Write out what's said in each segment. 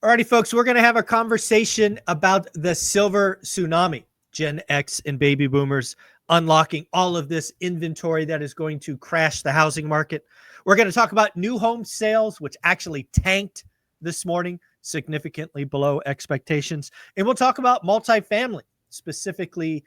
Alrighty, folks, we're going to have a conversation about the silver tsunami, Gen X and baby boomers unlocking all of this inventory that is going to crash the housing market. We're going to talk about new home sales, which actually tanked this morning, significantly below expectations. And we'll talk about multifamily, specifically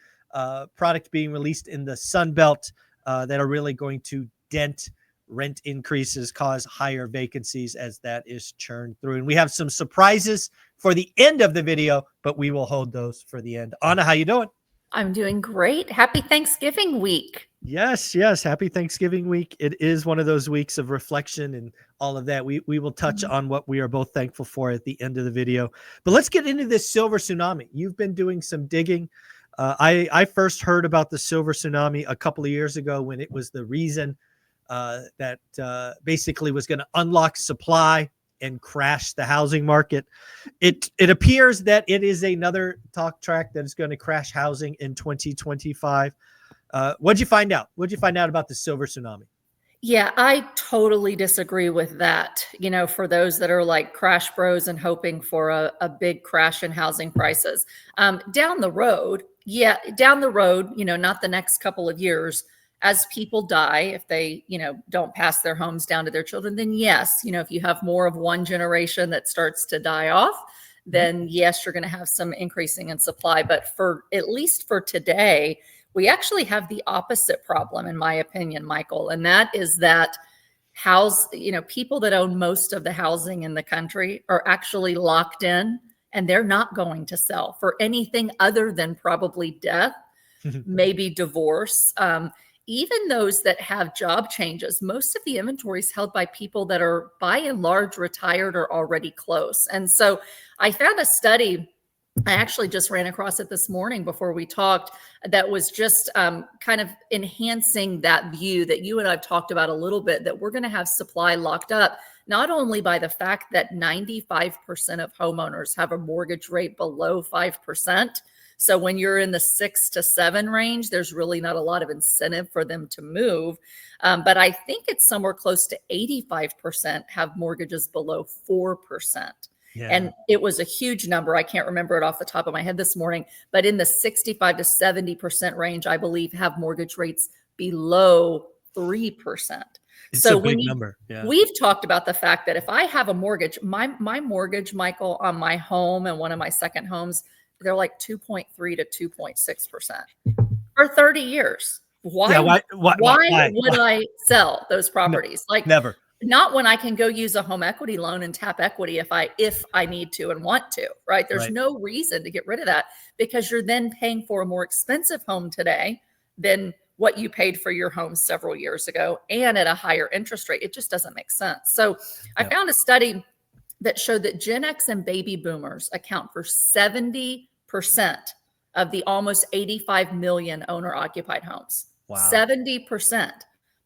product being released in the Sun Belt that are really going to dent rent increases, cause higher vacancies as that is churned through. And we have some surprises for the end of the video, but we will hold those for the end. Anna, how you doing? I'm doing great. Happy Thanksgiving week. Yes. Happy Thanksgiving week. It is one of those weeks of reflection and all of that. We will touch on what we are both thankful for at the end of the video. But let's get into this silver tsunami. You've been doing some digging. I first heard about the silver tsunami a couple of years ago when it was the reason that basically was going to unlock supply and crash the housing market. It appears that it is another talk track that is going to crash housing in 2025. What'd you find out? What'd you find out about the silver tsunami? Yeah, I totally disagree with that. You know, for those that are like crash bros and hoping for a big crash in housing prices down the road. Yeah, down the road, not the next couple of years, as people die, if they, don't pass their homes down to their children, then yes, if you have more of one generation that starts to die off, then yes, you're going to have some increasing in supply. But at least for today, we actually have the opposite problem, in my opinion, Michael. And that is that people that own most of the housing in the country are actually locked in, and they're not going to sell for anything other than probably death, maybe divorce. Even those that have job changes, most of the inventory is held by people that are by and large retired or already close. And so I found a study, I actually just ran across it this morning before we talked, that was just kind of enhancing that view that you and I've talked about a little bit, that we're going to have supply locked up, not only by the fact that 95% of homeowners have a mortgage rate below 5%. So when you're in the 6 to 7 range, there's really not a lot of incentive for them to move. But I think it's somewhere close to 85% have mortgages below 4%. Yeah. And it was a huge number. I can't remember it off the top of my head this morning, but in the 65 to 70% range, I believe, have mortgage rates below 3%. It's a big number. Yeah. We've talked about the fact that if I have a mortgage, my mortgage, Michael, on my home and one of my second homes, they're like 2.3 to 2.6% for 30 years. Why would I sell those properties? No, never. Not when I can go use a home equity loan and tap equity if I need to and want to, right? There's no reason to get rid of that, because you're then paying for a more expensive home today than what you paid for your home several years ago, and at a higher interest rate. It just doesn't make sense. So I found a study that showed that Gen X and baby boomers account for 70% of the almost 85 million owner-occupied homes. Wow. 70%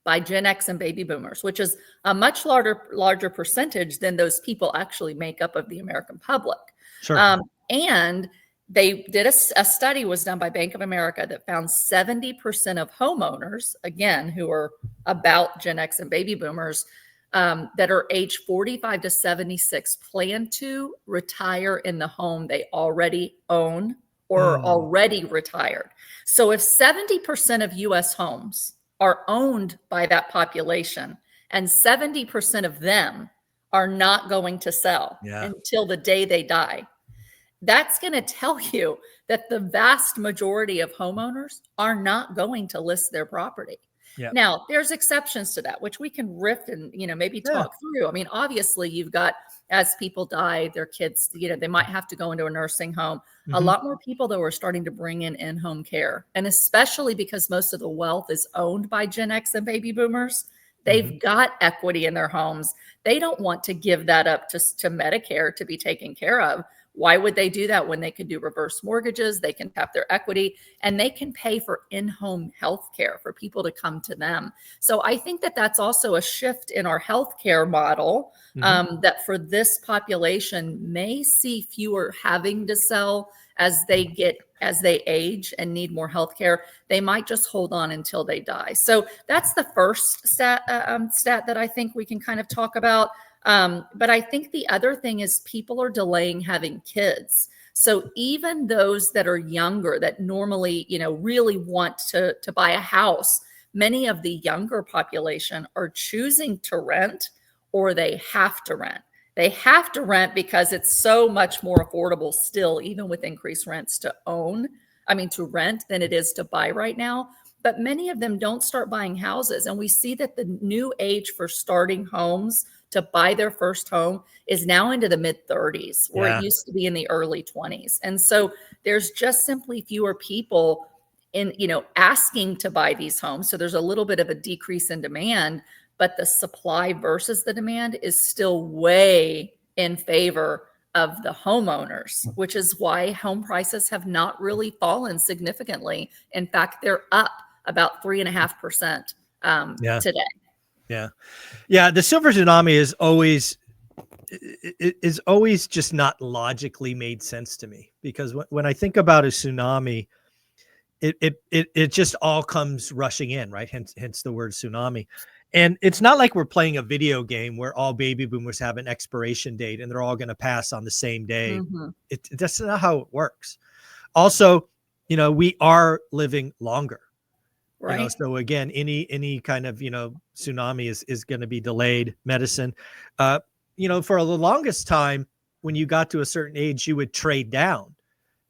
by Gen X and baby boomers, which is a much larger percentage than those people actually make up of the American public. Sure. And they did a study was done by Bank of America that found 70% of homeowners, again, who are about Gen X and baby boomers, that are age 45 to 76 plan to retire in the home they already own or are already retired. So if 70% of US homes are owned by that population, and 70% of them are not going to sell until the day they die, that's going to tell you that the vast majority of homeowners are not going to list their property. Yep. Now, there's exceptions to that, which we can riff and, maybe talk through. I mean, obviously, you've got, as people die, their kids, they might have to go into a nursing home. Mm-hmm. A lot more people, though, are starting to bring in-home care. And especially because most of the wealth is owned by Gen X and baby boomers, they've got equity in their homes. They don't want to give that up to Medicare to be taken care of. Why would they do that when they could do reverse mortgages? They can tap their equity, and they can pay for in-home health care for people to come to them. So I think that that's also a shift in our healthcare model, that for this population may see fewer having to sell as they age and need more healthcare. They might just hold on until they die. So that's the first stat that I think we can kind of talk about. But I think the other thing is people are delaying having kids. So even those that are younger that normally, really want to buy a house, many of the younger population are choosing to rent, or they have to rent. They have to rent because it's so much more affordable still, even with increased rents, to rent than it is to buy right now. But many of them don't start buying houses. And we see that the new age for starting homes to buy their first home is now into the mid 30s, where it used to be in the early 20s. And so there's just simply fewer people asking to buy these homes. So there's a little bit of a decrease in demand, but the supply versus the demand is still way in favor of the homeowners, which is why home prices have not really fallen significantly. In fact, they're up about 3.5% today. Yeah. The silver tsunami is always just not logically made sense to me, because when I think about a tsunami, it just all comes rushing in, right? Hence the word tsunami. And it's not like we're playing a video game where all baby boomers have an expiration date and they're all going to pass on the same day. That's not how it works. Also, we are living longer. Right. So again, any kind of, tsunami is going to be delayed medicine. For the longest time, when you got to a certain age, you would trade down.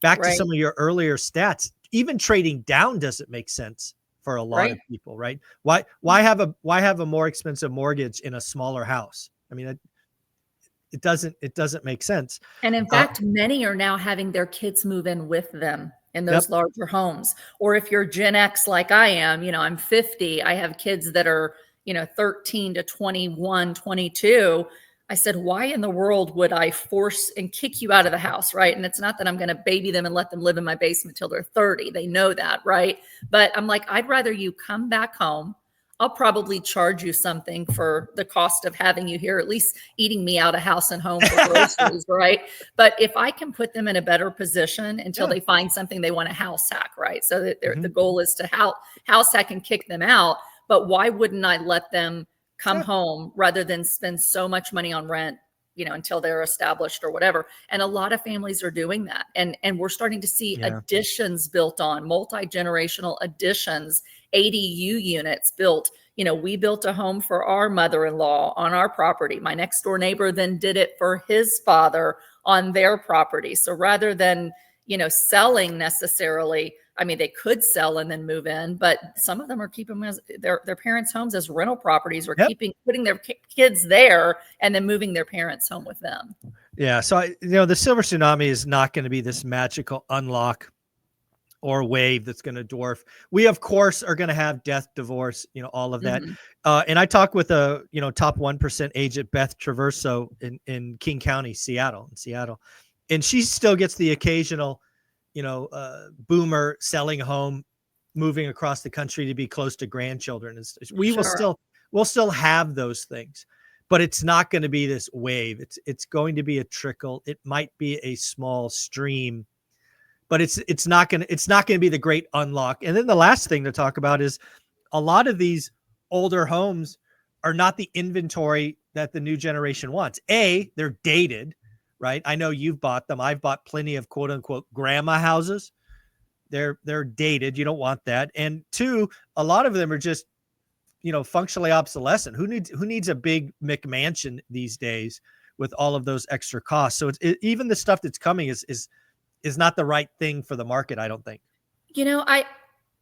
Back to some of your earlier stats, even trading down doesn't make sense for a lot of people, right? Why have a more expensive mortgage in a smaller house? I mean, it doesn't make sense. And in fact, many are now having their kids move in with them in those larger homes. Or if you're Gen X like I am, I'm 50, I have kids that are, 13 to 21, 22. I said, why in the world would I force and kick you out of the house, right? And it's not that I'm going to baby them and let them live in my basement till they're 30. They know that, right? But I'm like, I'd rather you come back home. I'll probably charge you something for the cost of having you here, at least eating me out of house and home for groceries, right? But if I can put them in a better position until they find something they want to house hack, right? So that the goal is to house hack and kick them out. But why wouldn't I let them come home rather than spend so much money on rent, until they're established or whatever? And a lot of families are doing that. And we're starting to see additions built on, multi-generational additions, ADU units built. We built a home for our mother-in-law on our property. My next door neighbor then did it for his father on their property. So rather than, selling necessarily, they could sell and then move in, but some of them are keeping them as their parents' homes as rental properties, or putting their kids there and then moving their parents home with them. Yeah. So, the silver tsunami is not going to be this magical unlock or wave that's going to dwarf. We, of course, are going to have death, divorce, all of that. And I talked with a, top 1% agent, Beth Traverso in King County, Seattle. And she still gets the occasional, boomer selling a home, moving across the country to be close to grandchildren. We'll still have those things, but it's not going to be this wave. It's going to be a trickle. It might be a small stream, but it's not going to be the great unlock. And then the last thing to talk about is a lot of these older homes are not the inventory that the new generation wants. They're dated, right? I know you've bought them. I've bought plenty of quote unquote grandma houses. They're dated. You don't want that. And two, a lot of them are just, functionally obsolescent. Who needs a big McMansion these days with all of those extra costs? So even the stuff that's coming is not the right thing for the market, I don't think.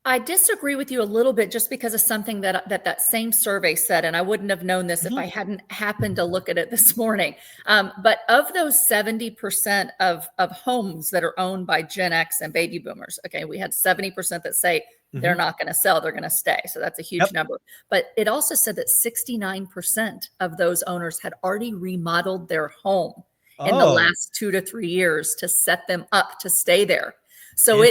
I disagree with you a little bit, just because of something that same survey said, and I wouldn't have known this if I hadn't happened to look at it this morning. But of those 70% of homes that are owned by Gen X and baby boomers, okay, we had 70% that say they're not going to sell, they're going to stay. So that's a huge number. But it also said that 69% of those owners had already remodeled their home in the last 2 to 3 years to set them up to stay there. So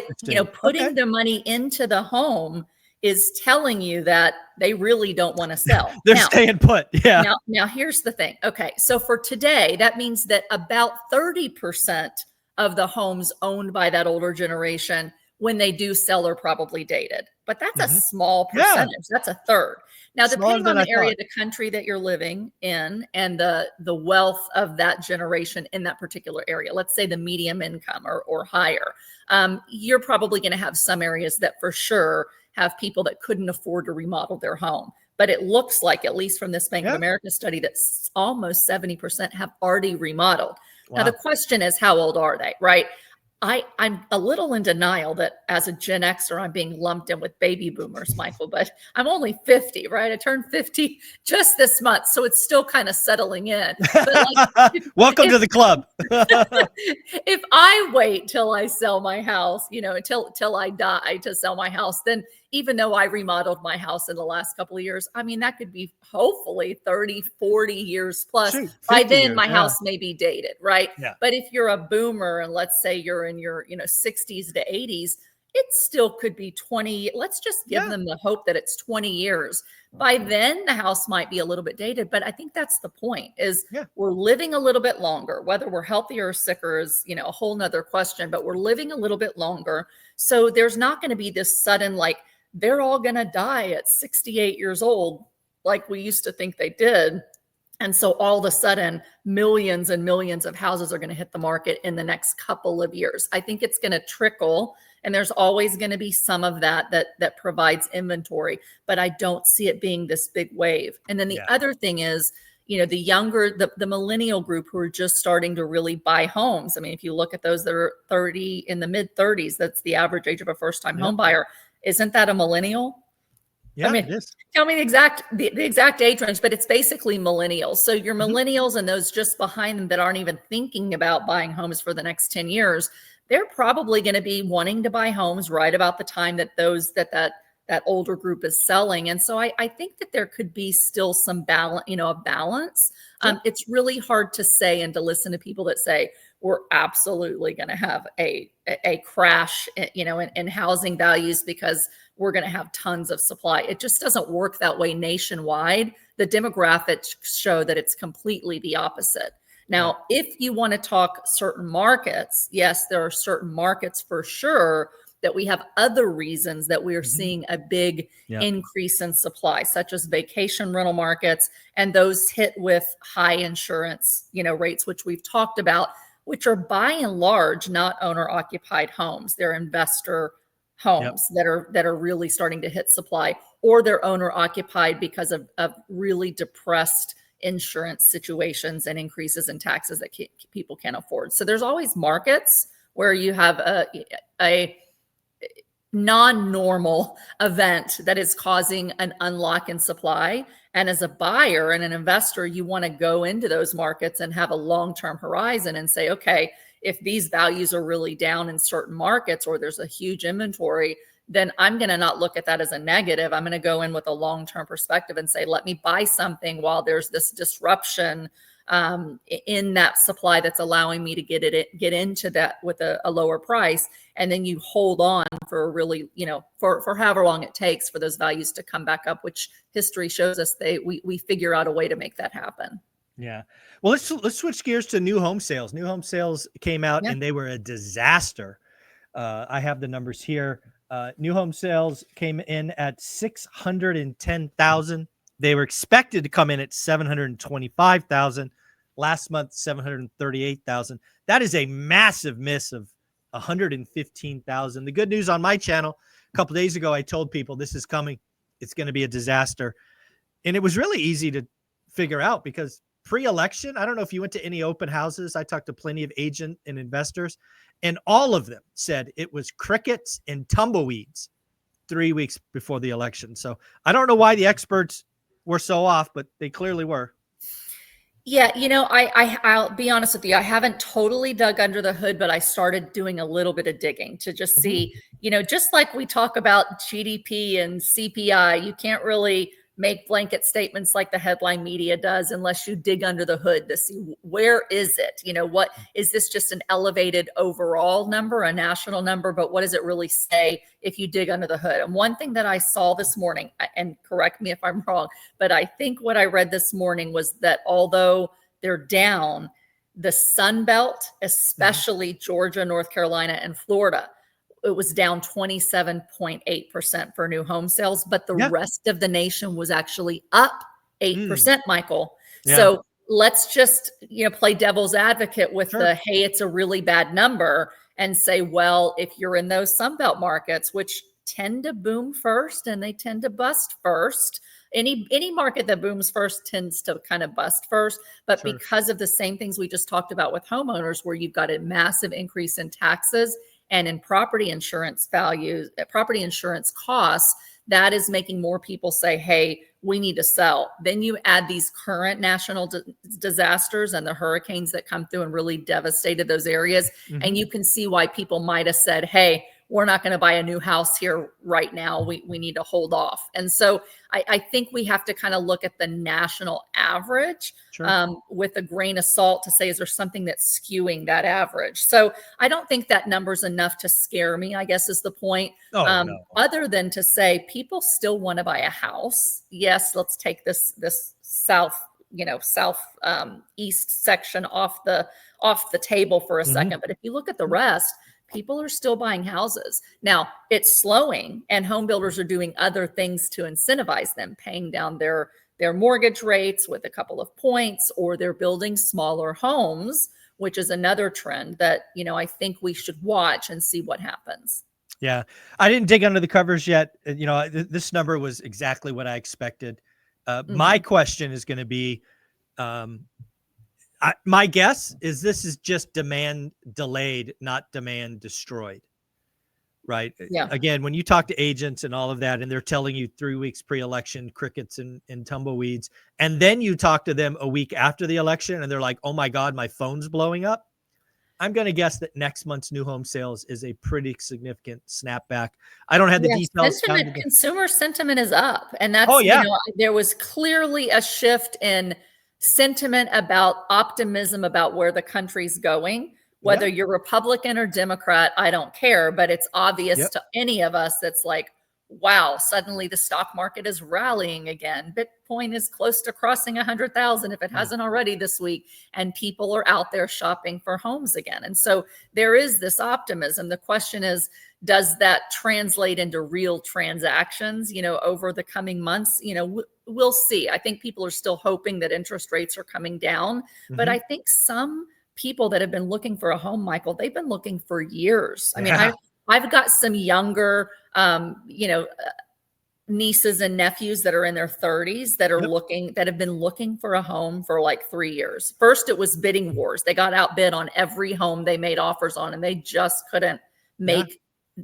putting the money into the home is telling you that they really don't want to sell. They're staying put. Yeah. Now here's the thing. Okay. So for today, that means that about 30% of the homes owned by that older generation, when they do sell, are probably dated. but that's a Mhm. small Yeah, percentage. That's a third. Now, smaller depending on than I the area thought. of the country that you're living in and the wealth of that generation in that particular area, let's say the medium income or higher, you're probably going to have some areas that for sure have people that couldn't afford to remodel their home. But it looks like, at least from this Bank of Yeah. America study, that almost 70% have already remodeled. Now, the Wow. question is, how old are they, right? I'm a little in denial that as a Gen Xer, I'm being lumped in with baby boomers, Michael, but I'm only 50, right? I turned 50 just this month, so it's still kind of settling in. But like, Welcome if to the club. if I wait till I sell my house, till I die to sell my house, then even though I remodeled my house in the last couple of years, I mean, that could be hopefully 30, 40 years plus. Shoot, By 50 then, years. my Yeah. house may be dated, right? Yeah. But if you're a boomer and let's say you're in your, 60s to 80s, it still could be 20. Let's just give Yeah. them the hope that it's 20 years. By then, the house might be a little bit dated, but I think that's the point is Yeah. we're living a little bit longer. Whether we're healthier or sicker is, a whole nother question, but we're living a little bit longer. So there's not going to be this sudden, like, they're all going to die at 68 years old, like we used to think they did. And so all of a sudden, millions and millions of houses are going to hit the market in the next couple of years. I think it's going to trickle, and there's always going to be some of that provides inventory, but I don't see it being this big wave. And then the Yeah. other thing is, the younger, the millennial group who are just starting to really buy homes. I mean, if you look at those that are 30 in the mid 30s, that's the average age of a first-time home buyer. Isn't that a millennial? I Yeah, mean, it is. tell me the exact age range, but it's basically millennials. So your Mhm. millennials and those just behind them that aren't even thinking about buying homes for the next 10 years, they're probably going to be wanting to buy homes right about the time that that older group is selling. And so I think that there could be still some balance, a balance. Yeah. It's really hard to say and to listen to people that say we're absolutely going to have a crash, in housing values because we're going to have tons of supply. It just doesn't work that way nationwide. The demographics show that it's completely the opposite. Now, if you want to talk certain markets, yes, there are certain markets for sure that we have other reasons that we are seeing a big increase in supply, such as vacation rental markets and those hit with high insurance, rates, which we've talked about, which are by and large not owner occupied homes. They're investor homes that are really starting to hit supply, or they're owner occupied because of really depressed insurance situations and increases in taxes that people can't afford. So there's always markets where you have a non-normal event that is causing an unlock in supply. And as a buyer and an investor, you want to go into those markets and have a long-term horizon and say, okay, if these values are really down in certain markets or there's a huge inventory, then I'm going to not look at that as a negative. I'm going to go in with a long-term perspective and say, let me buy something while there's this disruption in that supply that's allowing me to get into that with a lower price. And then you hold on for a really, for however long it takes for those values to come back up, which history shows us we figure out a way to make that happen. Yeah. Well, let's switch gears to new home sales. New home sales came out and they were a disaster. I have the numbers here. New home sales came in at 610,000. They were expected to come in at 725,000. Last month, 738,000. That is a massive miss of 115,000. The good news on my channel, a couple days ago, I told people this is coming. It's going to be a disaster. And it was really easy to figure out because pre-election, I don't know if you went to any open houses. I talked to plenty of agent and investors, and all of them said it was crickets and tumbleweeds 3 weeks before the election. So I don't know why the experts were so off, but they clearly were. Yeah, I'll be honest with you. I haven't totally dug under the hood, but I started doing a little bit of digging to just see, just like we talk about GDP and CPI, you can't really make blanket statements like the headline media does unless you dig under the hood to see where is it? What is this, just an elevated overall number, a national number, but what does it really say if you dig under the hood? And one thing that I saw this morning, and correct me if I'm wrong, but I think what I read this morning was that although they're down, the Sun Belt, especially Georgia, North Carolina, and Florida, it was down 27.8% for new home sales, but the rest of the nation was actually up 8%, Michael. So let's just, play devil's advocate with hey, it's a really bad number, and say, well, if you're in those Sunbelt markets, which tend to boom first and they tend to bust first, any market that booms first tends to kind of bust first. But because of the same things we just talked about with homeowners, where you've got a massive increase in taxes and in property insurance values, property insurance costs, that is making more people say, hey, we need to sell. Then you add these current national disasters and the hurricanes that come through and really devastated those areas. And you can see why people might have said, hey, we're not going to buy a new house here right now. We need to hold off. And so I think we have to kind of look at the national average with a grain of salt to say, is there something that's skewing that average? So I don't think that number's enough to scare me, I guess is the point. No. Other than to say people still want to buy a house. Yes, let's take this south east section off the table for a second. But if you look at the rest, people are still buying houses. Now, it's slowing, and home builders are doing other things to incentivize them, paying down their mortgage rates with a couple of points, or they're building smaller homes, which is another trend that, I think we should watch and see what happens. Yeah. I didn't dig under the covers yet. This number was exactly what I expected. My question is going to be, my guess is this is just demand delayed, not demand destroyed, right? Yeah. Again, when you talk to agents and all of that, and they're telling you 3 weeks pre-election, crickets and tumbleweeds, and then you talk to them a week after the election and they're like, oh my God, my phone's blowing up. I'm going to guess that next month's new home sales is a pretty significant snapback. I don't have the details. Consumer sentiment is up. And that's, there was clearly a shift in sentiment about optimism about where the country's going, whether you're Republican or Democrat, I don't care, but it's obvious to any of us that's like, wow, suddenly the stock market is rallying again. Bitcoin is close to crossing 100,000 if it hasn't already this week, and people are out there shopping for homes again. And so there is this optimism. The question is, does that translate into real transactions, over the coming months? We'll see. I think people are still hoping that interest rates are coming down, but I think some people that have been looking for a home, Michael, they've been looking for years. I mean, I've got some younger, nieces and nephews that are in their 30s that are that have been looking for a home for like 3 years. First, it was bidding wars. They got outbid on every home they made offers on, and they just couldn't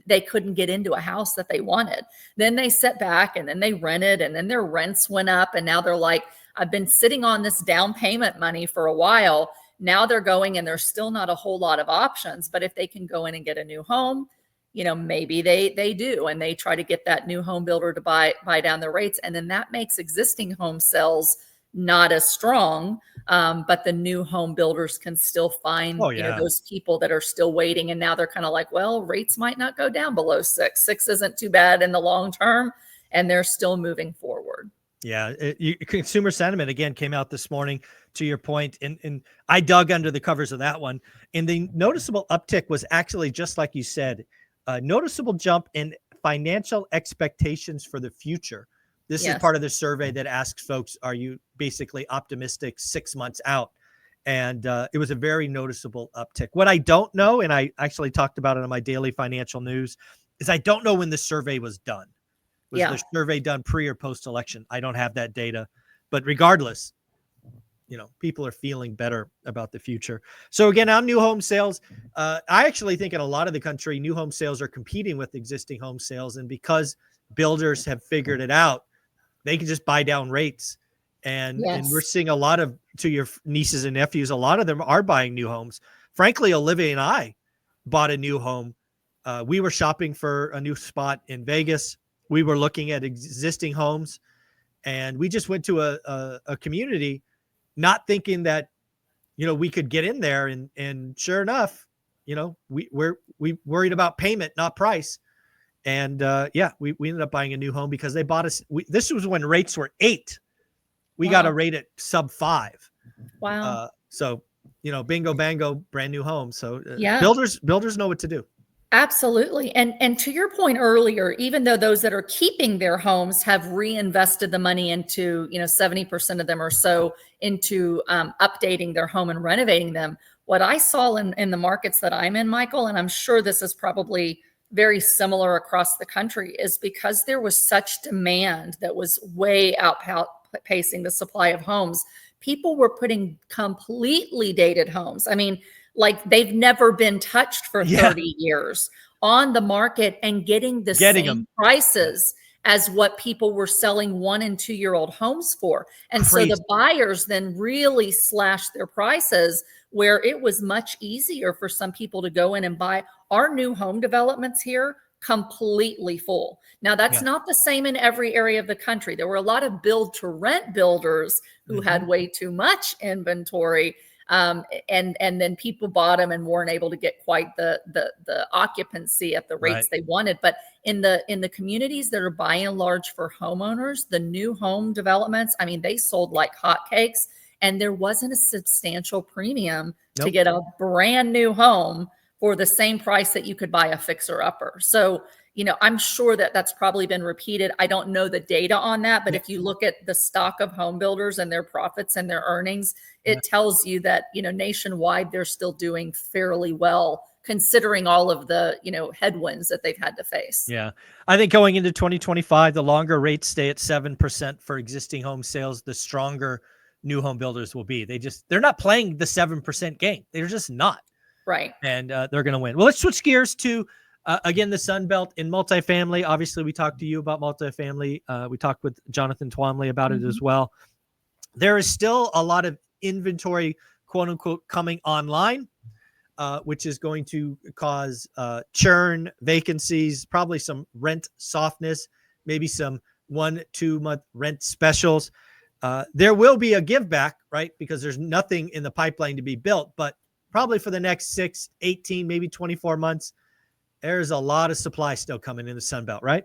they couldn't get into a house that they wanted. Then they sat back, and then they rented, and then their rents went up. And now they're like, I've been sitting on this down payment money for a while. Now they're going, and there's still not a whole lot of options. But if they can go in and get a new home, maybe they do, and they try to get that new home builder to buy down their rates. And then that makes existing home sales not as strong. But the new home builders can still find, those people that are still waiting. And now they're kind of like, well, rates might not go down below 6. 6 isn't too bad in the long term. And they're still moving forward. Yeah. Consumer sentiment again came out this morning, to your point, and I dug under the covers of that one. And the noticeable uptick was actually, just like you said, a noticeable jump in financial expectations for the future. This is part of the survey that asks folks, are you basically optimistic 6 months out? And it was a very noticeable uptick. What I don't know, and I actually talked about it on my daily financial news, is I don't know when the survey was done. Was the survey done pre or post election? I don't have that data, but regardless, people are feeling better about the future. So again, on new home sales, I actually think in a lot of the country, new home sales are competing with existing home sales. And because builders have figured it out, they can just buy down rates. And we're seeing a lot of, to your nieces and nephews, a lot of them are buying new homes. Frankly, Olivia and I bought a new home. We were shopping for a new spot in Vegas. We were looking at existing homes, and we just went to a community, not thinking that, we could get in there, and sure enough, we worried about payment, not price. And we ended up buying a new home because they bought us. This was when rates were 8. We got a rate at sub 5. Wow. So, bingo, bango, brand new home. So builders know what to do. Absolutely. And to your point earlier, even though those that are keeping their homes have reinvested the money into, 70% of them or so into updating their home and renovating them, what I saw in the markets that I'm in, Michael, and I'm sure this is probably very similar across the country, is because there was such demand that was way outpacing the supply of homes. People were putting completely dated homes. I mean, like they've never been touched for Yeah. 30 years on the market and getting the Getting same them. prices as what people were selling 1 and 2-year-old homes for. And so Crazy. the buyers then really slashed their prices, where it was much easier for some people to go in and buy. Our new home developments here completely full. Now that's Yeah. not the same in every area of the country. There were a lot of build to rent builders who had way too much inventory. And then people bought them and weren't able to get quite the occupancy at the rates they wanted. But in the communities that are by and large for homeowners, the new home developments, I mean, they sold like hotcakes, and there wasn't a substantial premium to get a brand new home for the same price that you could buy a fixer upper. So, I'm sure that that's probably been repeated. I don't know the data on that, but if you look at the stock of home builders and their profits and their earnings, it tells you that, nationwide, they're still doing fairly well, considering all of the, headwinds that they've had to face. Yeah. I think going into 2025, the longer rates stay at 7% for existing home sales, the stronger new home builders will be. They're not playing the 7% game. They're just not. Right. And they're going to win. Well, let's switch gears to, again, the Sun Belt in multifamily. Obviously, we talked to you about multifamily. We talked with Jonathan Twomley about it as well. There is still a lot of inventory, quote unquote, coming online, which is going to cause churn, vacancies, probably some rent softness, maybe some 1-2 month rent specials. There will be a give back, right? Because there's nothing in the pipeline to be built, but probably for the next 6, 18, maybe 24 months, there's a lot of supply still coming in the Sun Belt, right?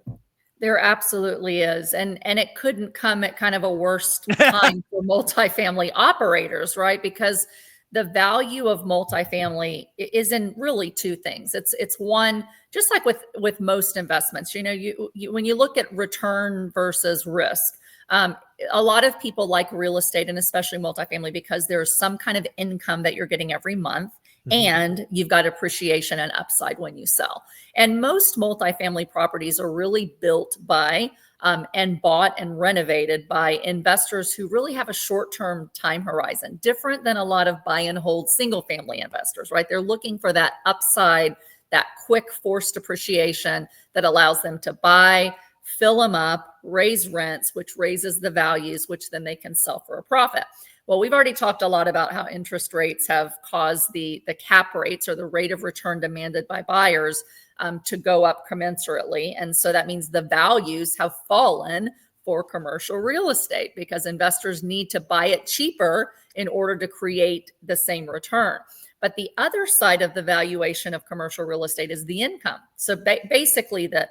There absolutely is. And it couldn't come at kind of a worst time for multifamily operators, right? Because the value of multifamily is in really two things. It's one, just like with most investments, you when you look at return versus risk, a lot of people like real estate, and especially multifamily, because there's some kind of income that you're getting every month. And you've got appreciation and upside when you sell. And most multifamily properties are really built by and bought and renovated by investors who really have a short-term time horizon, different than a lot of buy and hold single family investors, right? They're looking for that upside, that quick forced appreciation that allows them to buy, fill them up, raise rents, which raises the values, which then they can sell for a profit. Well, we've already talked a lot about how interest rates have caused the cap rates, or the rate of return demanded by buyers, to go up commensurately. And so that means the values have fallen for commercial real estate, because investors need to buy it cheaper in order to create the same return. But the other side of the valuation of commercial real estate is the income. So basically, the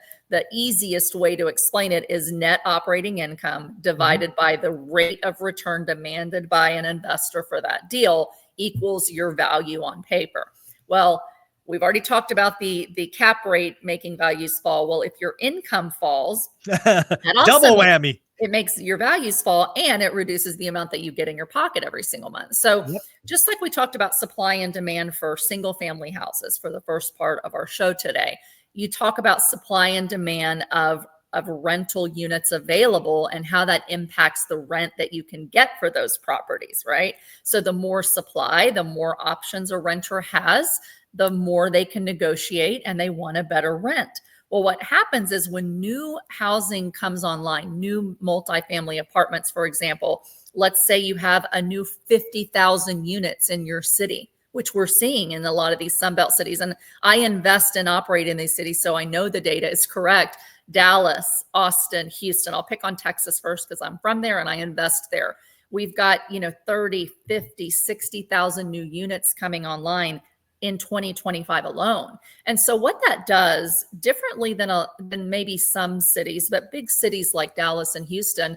easiest way to explain it is net operating income divided by the rate of return demanded by an investor for that deal equals your value on paper. Well, we've already talked about the cap rate making values fall. Well, if your income falls, that also double whammy. It makes your values fall, and it reduces the amount that you get in your pocket every single month. So just like we talked about supply and demand for single family houses for the first part of our show today, you talk about supply and demand of rental units available and how that impacts the rent that you can get for those properties, right? So the more supply, the more options a renter has, the more they can negotiate, and they want a better rent. Well, what happens is when new housing comes online, new multifamily apartments, for example, let's say you have a new 50,000 units in your city, which we're seeing in a lot of these Sunbelt cities. And I invest and operate in these cities, so I know the data is correct. Dallas, Austin, Houston. I'll pick on Texas first because I'm from there and I invest there. We've got, 30, 50, 60,000 new units coming online in 2025 alone. And so what that does, differently than maybe some cities, but big cities like Dallas and Houston,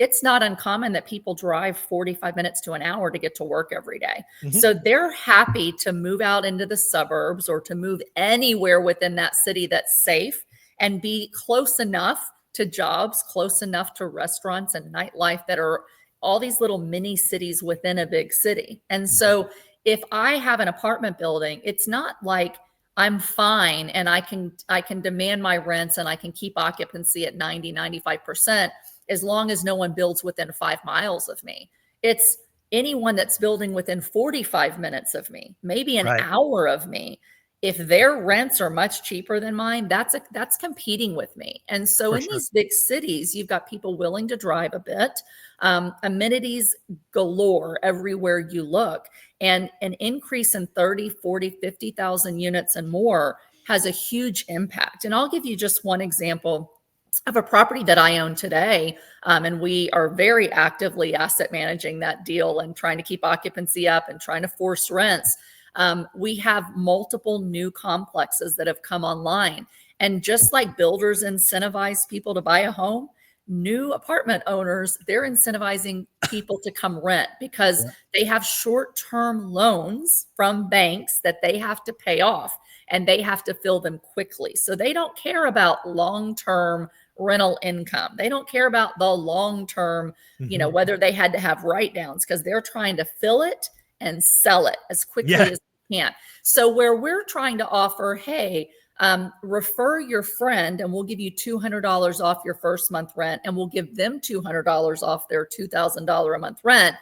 it's not uncommon that people drive 45 minutes to an hour to get to work every day. Mhm. So they're happy to move out into the suburbs or to move anywhere within that city that's safe and be close enough to jobs, close enough to restaurants and nightlife that are all these little mini cities within a big city. And so if I have an apartment building, it's not like I'm fine and I can demand my rents and I can keep occupancy at 90-95% as long as no one builds within 5 miles of me. It's anyone that's building within 45 minutes of me, maybe an Right. hour of me. If their rents are much cheaper than mine, that's competing with me. And so For in sure. these big cities, you've got people willing to drive a bit, amenities galore everywhere you look, and an increase in 30, 40, 50,000 units and more has a huge impact. And I'll give you just one example of a property that I own today. And we are very actively asset managing that deal and trying to keep occupancy up and trying to force rents. We have multiple new complexes that have come online. And just like builders incentivize people to buy a home, new apartment owners, they're incentivizing people to come rent because Yeah. they have short-term loans from banks that they have to pay off and they have to fill them quickly. So they don't care about long-term rental income. They don't care about the long-term, Mhm. whether they had to have write-downs because they're trying to fill it and sell it as quickly Yeah. as they can. So where we're trying to offer, hey, refer your friend and we'll give you $200 off your first month rent and we'll give them $200 off their $2,000 a month rent.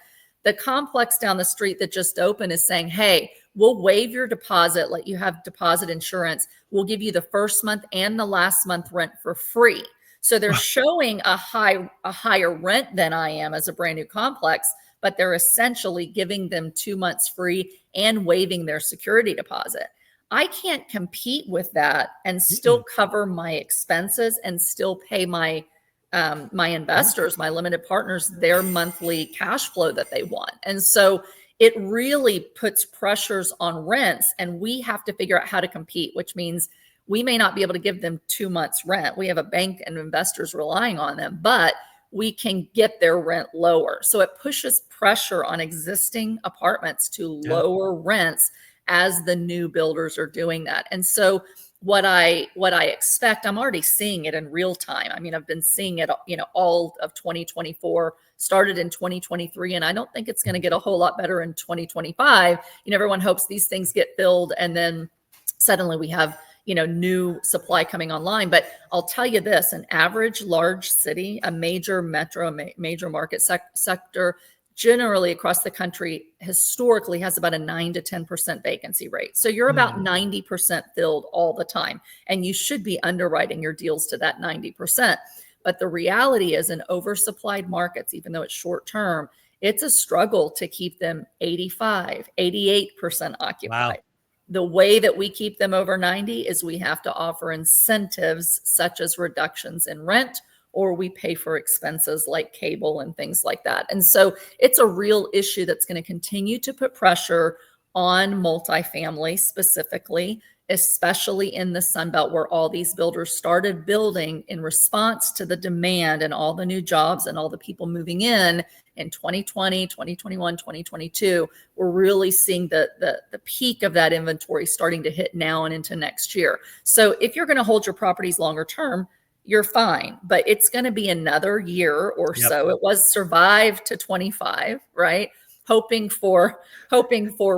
The complex down the street that just opened is saying, hey, we'll waive your deposit, let you have deposit insurance. We'll give you the first month and the last month rent for free. So they're showing a higher rent than I am as a brand new complex, but they're essentially giving them 2 months free and waiving their security deposit. I can't compete with that and still cover my expenses and still pay my investors, my limited partners, their monthly cash flow that they want. And so it really puts pressures on rents, and we have to figure out how to compete, which means we may not be able to give them 2 months rent. We have a bank and investors relying on them, but we can get their rent lower. So it pushes pressure on existing apartments to lower rents as the new builders are doing that. And so what I expect, I'm already seeing it in real time. I mean, I've been seeing it, all of 2024, started in 2023, and I don't think it's going to get a whole lot better in 2025. Everyone hopes these things get filled and then suddenly we have, new supply coming online. But I'll tell you this, an average large city, a major metro, major market sector, generally across the country historically has about a 9 to 10% vacancy rate. So you're about 90% filled all the time. And you should be underwriting your deals to that 90%. But the reality is in oversupplied markets, even though it's short term, it's a struggle to keep them 85, 88% occupied. Wow. The way that we keep them over 90 is we have to offer incentives such as reductions in rent, or we pay for expenses like cable and things like that. And so it's a real issue that's going to continue to put pressure on multifamily specifically, especially in the Sun Belt where all these builders started building in response to the demand and all the new jobs and all the people moving in 2020, 2021, 2022. We're really seeing the peak of that inventory starting to hit now and into next year. So if you're going to hold your properties longer term, you're fine, but it's going to be another year or so. It was survive to 25, right? Hoping for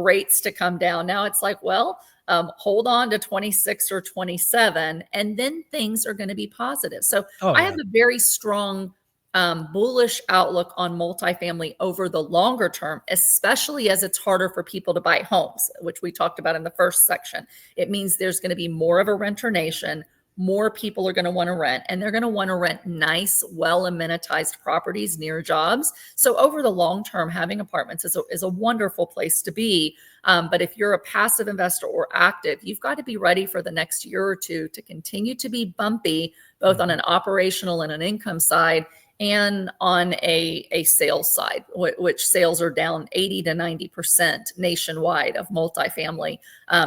rates to come down. Now it's like, well, hold on to 26 or 27, and then things are going to be positive. So I have a very strong bullish outlook on multifamily over the longer term, especially as it's harder for people to buy homes, which we talked about in the first section. It means there's going to be more of a renter nation. More people are going to want to rent, and they're going to want to rent nice, well-amenitized properties near jobs. So over the long term, having apartments is a wonderful place to be. But if you're a passive investor or active, you've got to be ready for the next year or two to continue to be bumpy, both on an operational and an income side. and on a sales side, which sales are down 80 to 90% nationwide of multifamily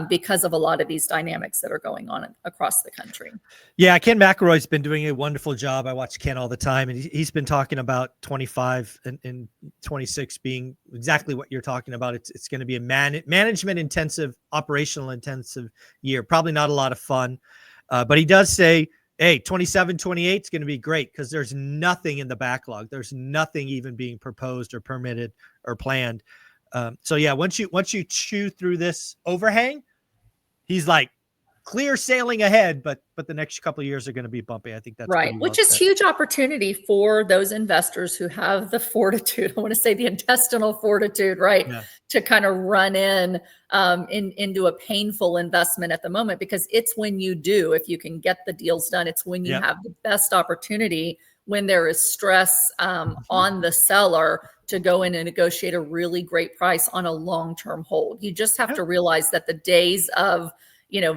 because of a lot of these dynamics that are going on across the country. Yeah, Ken McElroy's been doing a wonderful job. I watch Ken all the time, and he's been talking about 25 and 26 being exactly what you're talking about. It's going to be a management intensive, operational intensive year. Probably not a lot of fun, but he does say, hey, 27, 28 is going to be great because there's nothing in the backlog. There's nothing even being proposed or permitted or planned. So yeah, once you chew through this overhang, he's like, clear sailing ahead, but the next couple of years are going to be bumpy. I think that's right, pretty which well is said. huge opportunity for those investors who have the fortitude. I want to say the intestinal fortitude, right, Yeah. to kind of run into a painful investment at the moment, because it's when you do, if you can get the deals done, it's when you Yep. have the best opportunity when there is stress on the seller to go in and negotiate a really great price on a long-term hold. You just have Yep. to realize that the days of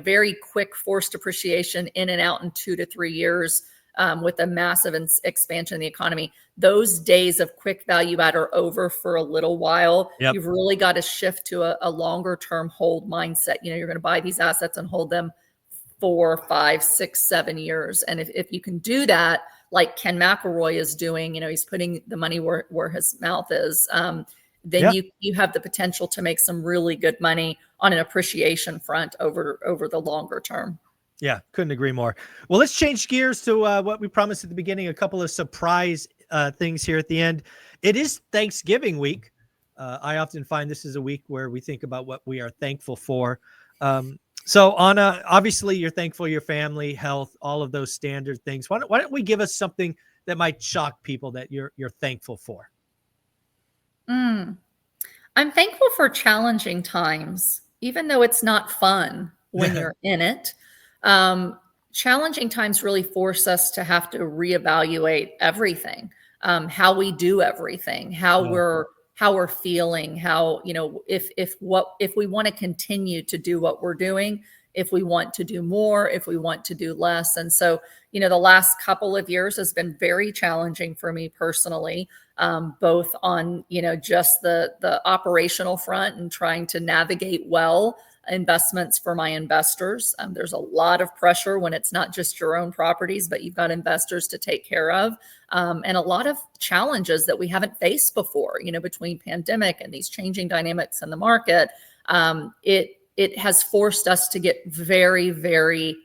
very quick forced appreciation in and out in 2 to 3 years with a massive expansion in the economy, those days of quick value add are over for a little while. Yep. You've really got to shift to a longer term hold mindset. You're going to buy these assets and hold them 4, 5, 6, 7 years. And if you can do that, like Ken McElroy is doing, he's putting the money where his mouth is, then Yep. you have the potential to make some really good money on an appreciation front over the longer term. Yeah, couldn't agree more. Well, let's change gears to what we promised at the beginning, a couple of surprise things here at the end. It is Thanksgiving week. I often find this is a week where we think about what we are thankful for. So Anna, obviously you're thankful for your family, health, all of those standard things. Why don't we give us something that might shock people that you're thankful for? I'm thankful for challenging times, even though it's not fun when you're in it. Challenging times really force us to have to reevaluate everything, how we do everything, how we're feeling, how if we want to continue to do what we're doing, if we want to do more, if we want to do less. And so, the last couple of years has been very challenging for me personally, both on, just the operational front and trying to navigate well investments for my investors. There's a lot of pressure when it's not just your own properties, but you've got investors to take care of, and a lot of challenges that we haven't faced before, between pandemic and these changing dynamics in the market. It has forced us to get very, very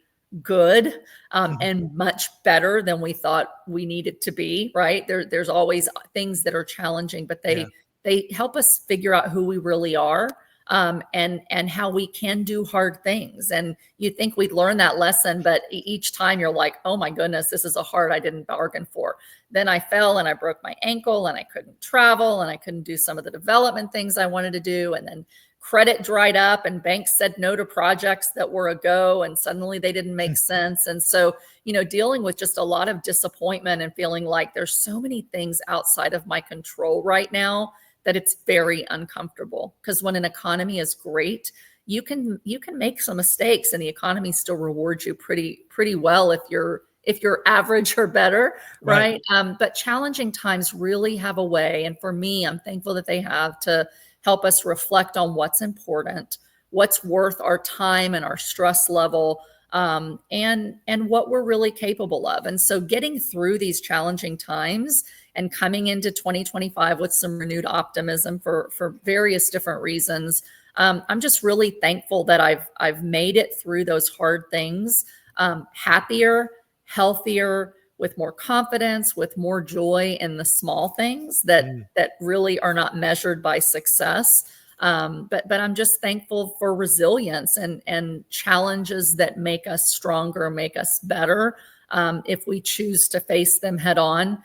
good and much better than we thought we needed to be, right? There's always things that are challenging, but they help us figure out who we really are, and how we can do hard things. And you think we'd learn that lesson, but each time you're like, oh my goodness, this is a hard I didn't bargain for. Then I fell and I broke my ankle and I couldn't travel and I couldn't do some of the development things I wanted to do. And then credit dried up and banks said no to projects that were a go, and suddenly they didn't make sense. And so, dealing with just a lot of disappointment and feeling like there's so many things outside of my control right now that it's very uncomfortable. Because when an economy is great, you can make some mistakes and the economy still rewards you pretty well if you're average or better, right? But challenging times really have a way, and for me, I'm thankful that they have, to help us reflect on what's important, what's worth our time and our stress level, and what we're really capable of. And so getting through these challenging times and coming into 2025 with some renewed optimism for various different reasons, I'm just really thankful that I've made it through those hard things, happier, healthier, with more confidence, with more joy in the small things that really are not measured by success. But I'm just thankful for resilience and challenges that make us stronger, make us better. If we choose to face them head on,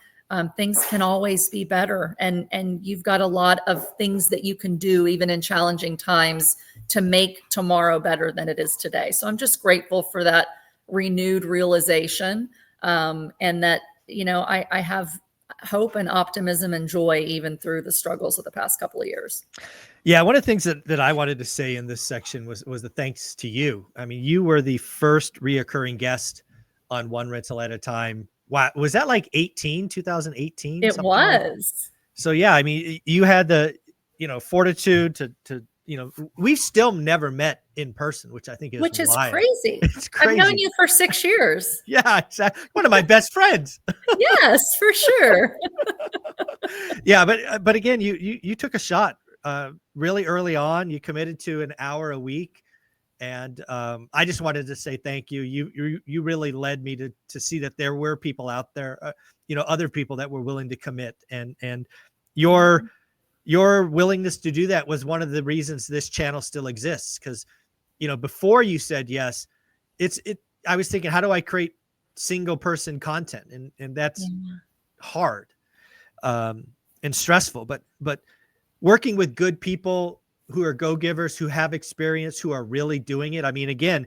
things can always be better. And you've got a lot of things that you can do even in challenging times to make tomorrow better than it is today. So I'm just grateful for that renewed realization, and that, I have hope and optimism and joy even through the struggles of the past couple of years. Yeah, one of the things that I wanted to say in this section was the thanks to you. I mean, you were the first reoccurring guest on One Rental at a Time Wow. Was that like 2018, It something like that? was, So yeah, I mean, you had the, fortitude to, we've still never met in person, which I think is which is wild. crazy. It's I've known crazy. you for 6 years. Yeah, exactly. One of my best friends. Yes, for sure. Yeah, but again, you took a shot really early on. You committed to an hour a week, and I just wanted to say thank you. You really led me to see that there were people out there, other people that were willing to commit, and your Mhm. your willingness to do that was one of the reasons this channel still exists. Because before you said yes, I was thinking, how do I create single person content, and that's Yeah. hard um, and stressful. But working with good people who are go-givers, who have experience, who are really doing it. I mean, again,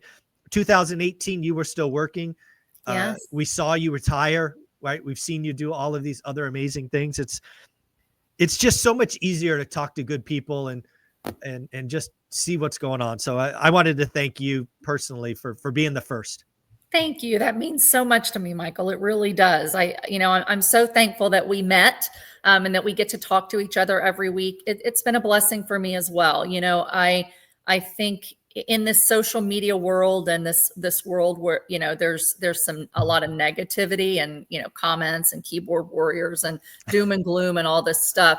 2018, you were still working. Yes. We saw you retire, right? We've seen you do all of these other amazing things. It's just so much easier to talk to good people and just see what's going on. So I wanted to thank you personally for being the first. Thank you. That means so much to me, Michael. It really does. I'm so thankful that we met, and that we get to talk to each other every week. It's been a blessing for me as well. I think in this social media world and this world where there's a lot of negativity and comments and keyboard warriors and doom and gloom and all this stuff.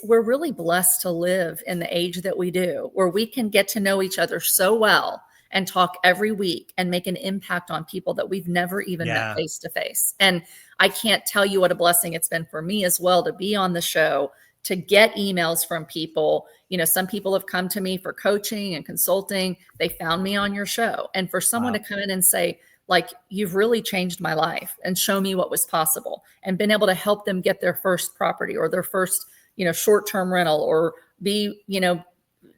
We're really blessed to live in the age that we do, where we can get to know each other so well and talk every week and make an impact on people that we've never even met Yeah. face to face. And I can't tell you what a blessing it's been for me as well to be on the show, to get emails from people. Some people have come to me for coaching and consulting. They found me on your show. And for someone Wow. to come in and say, like, you've really changed my life and show me what was possible, and been able to help them get their first property or their first, short-term rental, or be,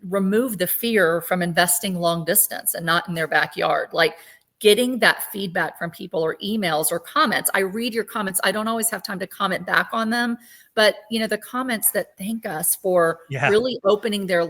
remove the fear from investing long distance and not in their backyard. Like, getting that feedback from people or emails or comments. I read your comments. I don't always have time to comment back on them, but the comments that thank us for Yeah. really opening their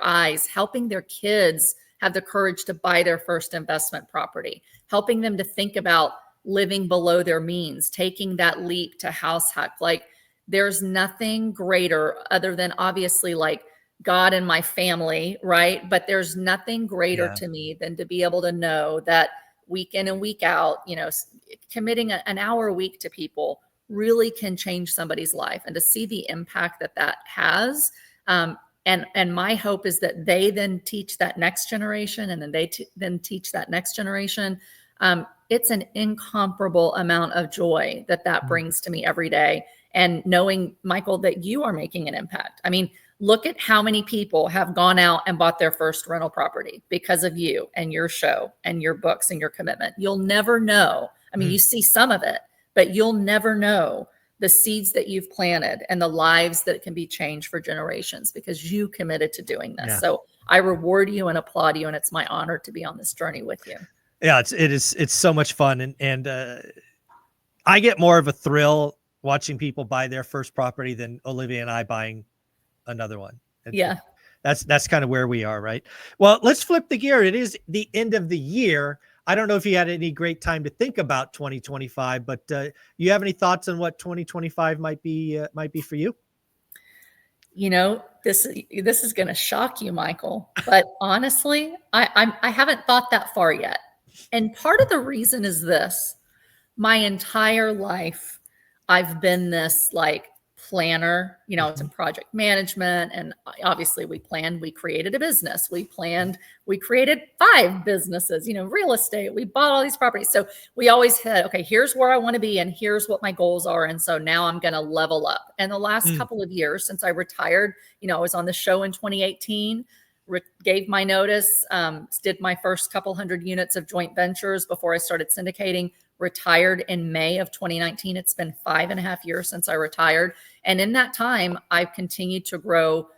eyes, helping their kids have the courage to buy their first investment property, helping them to think about living below their means, taking that leap to house hack. Like, there's nothing greater, other than obviously like God and my family, right? But there's nothing greater Yeah. to me than to be able to know that week in and week out, committing an hour a week to people really can change somebody's life, and to see the impact that has. And my hope is that they then teach that next generation, and then they then teach that next generation. It's an incomparable amount of joy that Mm. brings to me every day. And knowing, Michael, that you are making an impact. I mean, look at how many people have gone out and bought their first rental property because of you and your show and your books and your commitment. You'll never know. I mean, Mm. you see some of it, but you'll never know the seeds that you've planted and the lives that can be changed for generations because you committed to doing this. Yeah. So I reward you and applaud you, and it's my honor to be on this journey with you. Yeah, it's so much fun, and I get more of a thrill watching people buy their first property than Olivia and I buying another one. Yeah. That's kind of where we are, right? Well, let's flip the gear. It is the end of the year. I don't know if you had any great time to think about 2025, but you have any thoughts on what 2025 might be for you? This is going to shock you, Michael, but honestly, I haven't thought that far yet. And part of the reason is this: my entire life, I've been this like planner, it's in Mhm. project management. And obviously we created a business. We created 5 businesses, real estate. We bought all these properties. So we always had, okay, here's where I want to be and here's what my goals are. And so now I'm going to level up. And the last Mm. couple of years since I retired, I was on the show in 2018, gave my notice, did my first couple hundred units of joint ventures before I started syndicating, retired in May of 2019. It's been 5.5 years since I retired. And in that time, I've continued to grow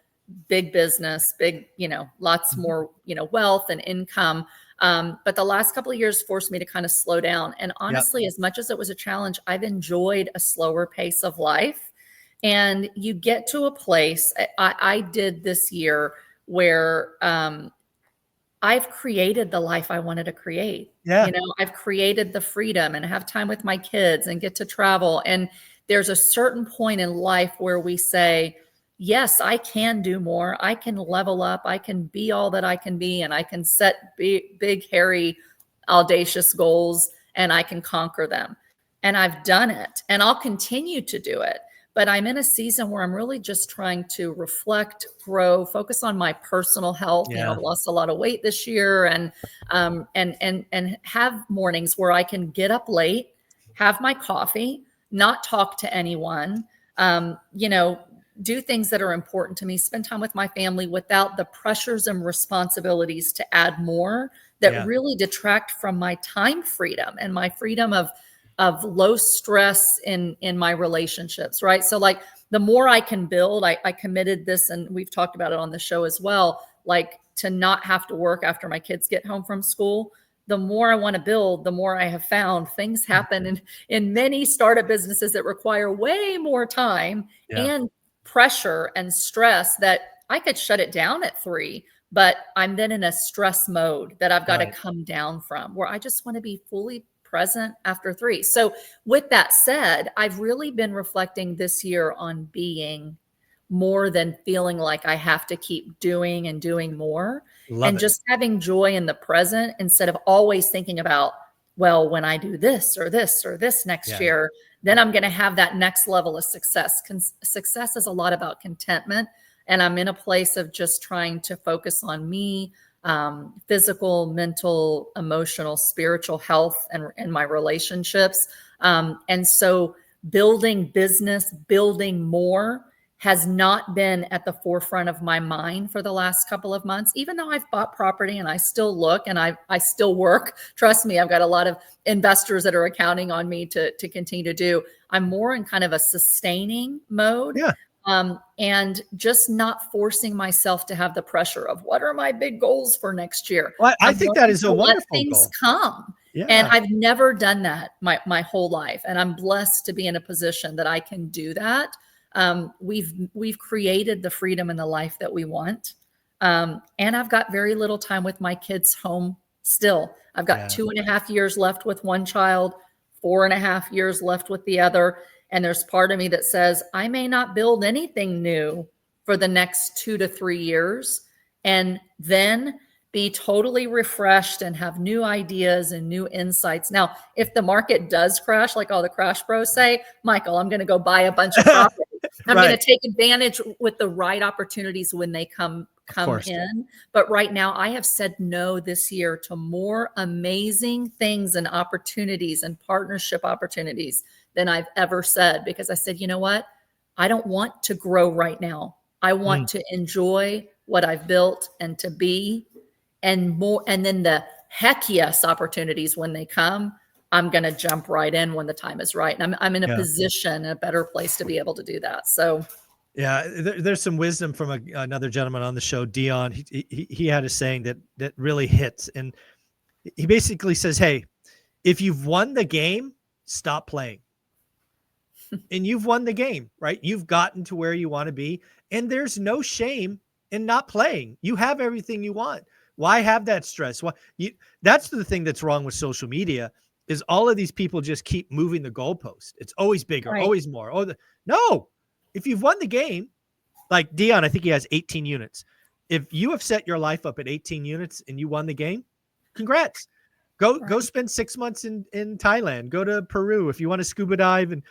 big business, lots more, wealth and income. But the last couple of years forced me to kind of slow down. And Yep. honestly, as much as it was a challenge, I've enjoyed a slower pace of life. And you get to a place I did this year where I've created the life I wanted to create. Yeah. I've created the freedom and have time with my kids and get to travel. And there's a certain point in life where we say, yes, I can do more. I can level up. I can be all that I can be. And I can set big, hairy, audacious goals and I can conquer them. And I've done it and I'll continue to do it. But I'm in a season where I'm really just trying to reflect, grow, focus on my personal health. Yeah. I've lost a lot of weight this year and have mornings where I can get up late, have my coffee, not talk to anyone, do things that are important to me, spend time with my family without the pressures and responsibilities to add more that really detract from my time freedom and my freedom of low stress in my relationships, right? So like the more I can build, I committed this, and we've talked about it on the show as well, like to not have to work after my kids get home from school. The more I want to build, the more I have found things happen in many startup businesses that require way more time and pressure and stress that I could shut it down at 3, but I'm then in a stress mode that I've got to come down from, where I just want to be fully present after 3. So with that said, I've really been reflecting this year on being more than feeling like I have to keep doing and doing more. Love it. Just having joy in the present instead of always thinking about, well, when I do this or this or this next year, then I'm going to have that next level of success. Success is a lot about contentment. And I'm in a place of just trying to focus on me, physical, mental, emotional, spiritual health, and my relationships. And so building business, building more has not been at the forefront of my mind for the last couple of months, even though I've bought property and I still look and I still work. Trust me, I've got a lot of investors that are counting on me to continue to do. I'm more in kind of a sustaining mode. And just not forcing myself to have the pressure of what are my big goals for next year. Well, I think that is a wonderful things goal. Come. And I've never done that my whole life. And I'm blessed to be in a position that I can do that. We've created the freedom and the life that we want. And I've got very little time with my kids home still. I've got 2.5 years left with one child, 4.5 years left with the other. And there's part of me that says, I may not build anything new for the next 2 to 3 years, and then be totally refreshed and have new ideas and new insights. Now, if the market does crash, like all the crash bros say, Michael, I'm going to go buy a bunch of property. I'm going to take advantage with the right opportunities when they come in. But right now, I have said no this year to more amazing things and opportunities and partnership opportunities than I've ever said, because I said, you know what? I don't want to grow right now. I want to enjoy what I've built and to be, and more. And then the heck yes opportunities when they come, I'm going to jump right in when the time is right. And I'm in a position, a better place to be able to do that. So there's some wisdom from another gentleman on the show, Dion. He had a saying that really hits. And he basically says, hey, if you've won the game, stop playing. And you've won the game, right? You've gotten to where you want to be. And there's no shame in not playing. You have everything you want. Why have that stress? That's the thing that's wrong with social media, is all of these people just keep moving the goalpost. It's always bigger, always more. No, if you've won the game, like Dion, I think he has 18 units. If you have set your life up at 18 units and you won the game, congrats. Go spend 6 months in Thailand. Go to Peru if you want to scuba dive, and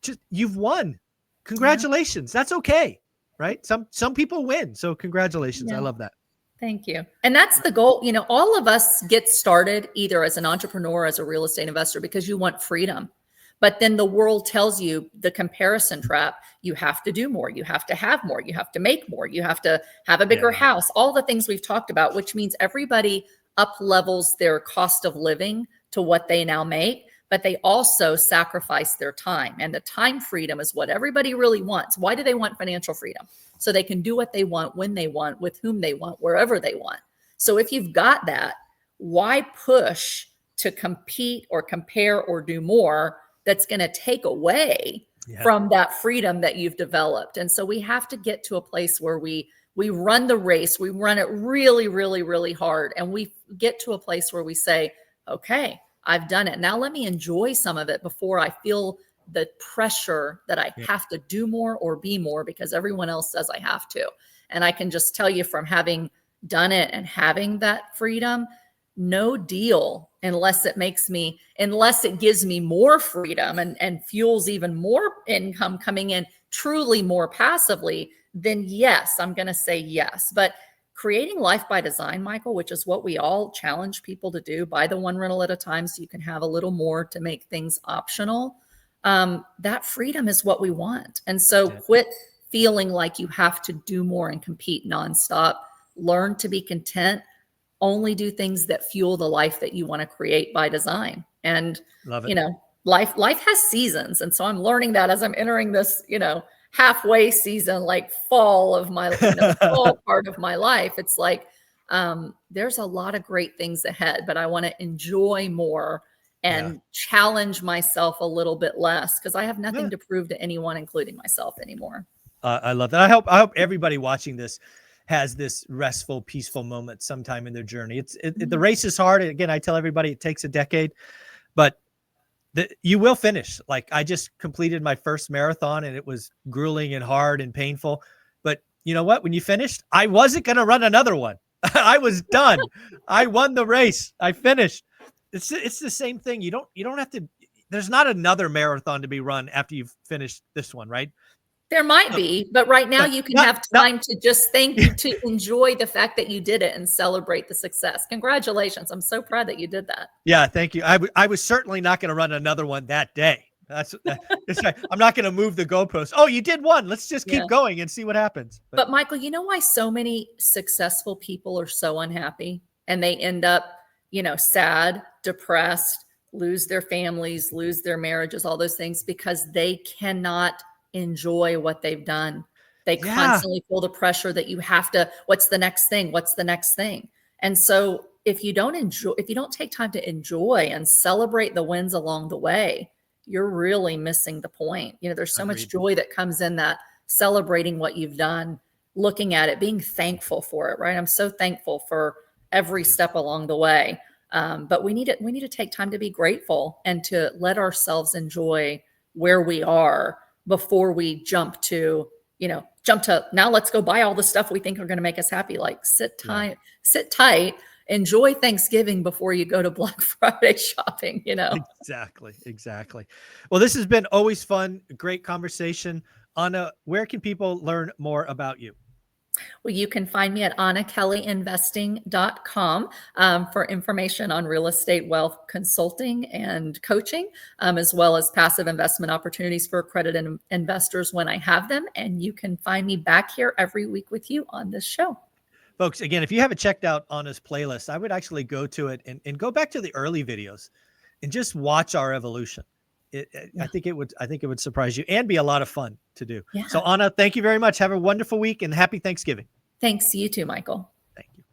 just you've won. Congratulations. That's okay, right? Some people win, so congratulations. I love that. Thank you. And that's the goal. All of us get started either as an entrepreneur, as a real estate investor, because you want freedom. But then the world tells you, the comparison trap, you have to do more. You have to have more. You have to make more. You have to have a bigger house. All the things we've talked about, which means everybody up levels their cost of living to what they now make, but they also sacrifice their time. And the time freedom is what everybody really wants. Why do they want financial freedom? So they can do what they want, when they want, with whom they want, wherever they want. So if you've got that, why push to compete or compare or do more that's going to take away from that freedom that you've developed? And so we have to get to a place where we We run the race. We run it really, really, really hard. And we get to a place where we say, okay, I've done it. Now let me enjoy some of it before I feel the pressure that I have to do more or be more because everyone else says I have to. And I can just tell you from having done it and having that freedom, no deal unless it gives me more freedom and fuels even more income coming in truly more passively, then yes, I'm going to say yes. But creating life by design, Michael, which is what we all challenge people to do, buy the one rental at a time so you can have a little more to make things optional. That freedom is what we want. And so quit feeling like you have to do more and compete nonstop. Learn to be content. Only do things that fuel the life that you want to create by design. And, life has seasons. And so I'm learning that as I'm entering this, halfway season, like fall of my, fall part of my life. It's like, there's a lot of great things ahead, but I want to enjoy more and challenge myself a little bit less because I have nothing to prove to anyone, including myself anymore. I love that. I hope everybody watching this has this restful, peaceful moment sometime in their journey. The race is hard. Again, I tell everybody it takes a decade, but you will finish. Like I just completed my first marathon and it was grueling and hard and painful. But you know what? When you finished, I wasn't going to run another one. I was done. I won the race. I finished. It's the same thing. You don't have to, there's not another marathon to be run after you've finished this one, right? There might be, but right now you can have time to just thank you, to enjoy the fact that you did it and celebrate the success. Congratulations. I'm so proud that you did that. Yeah, thank you. I was certainly not going to run another one that day. I'm not going to move the goalpost. Oh, you did one. Let's just keep going and see what happens. But Michael, you know why so many successful people are so unhappy and they end up, sad, depressed, lose their families, lose their marriages, all those things, because they cannot enjoy what they've done. They constantly feel the pressure that you have to, what's the next thing? What's the next thing? And so if you don't take time to enjoy and celebrate the wins along the way, you're really missing the point. There's so much joy that comes in that celebrating what you've done, looking at it, being thankful for it, right? I'm so thankful for every step along the way. But we need to take time to be grateful and to let ourselves enjoy where we are before we jump to now let's go buy all the stuff we think are going to make us happy. Like sit tight, enjoy Thanksgiving before you go to Black Friday shopping, Exactly. Well, this has been always fun. Great conversation. Anna, where can people learn more about you? Well, you can find me at AnnaKellyInvesting.com for information on real estate wealth consulting and coaching, as well as passive investment opportunities for accredited investors when I have them. And you can find me back here every week with you on this show. Folks, again, if you haven't checked out Anna's playlist, I would actually go to it and go back to the early videos and just watch our evolution. I think it would surprise you and be a lot of fun to do. So Anna, thank you very much. Have a wonderful week and happy Thanksgiving. Thanks. You too, Michael.